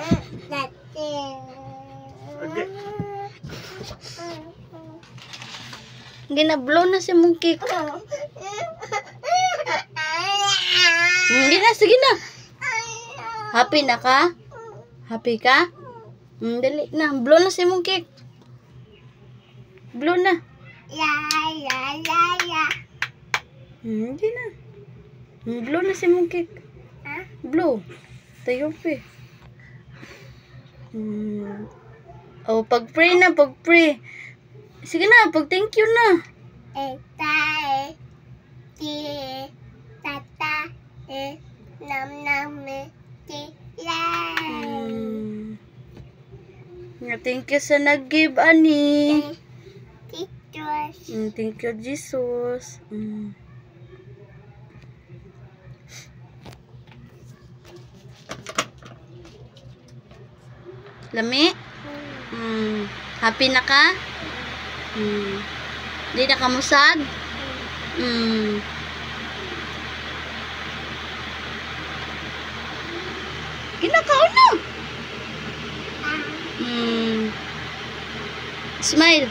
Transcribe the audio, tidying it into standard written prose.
Okay. Gina-blow na si mong cake. Hindi na, sige na. Happy na ka? Happy ka? Dali na. Blow na si mong cake. Blow na. Hindi na. Blow na si mong cake. Blow. Tayo pa. Oh, pag-pray na, pag-pray. Sige na, pag-thank you na. Thank you sa nag-give, ani. Thank you, Jesus. Lami? Happy na ka? Di na kamusad? Kinakaon na. Smile.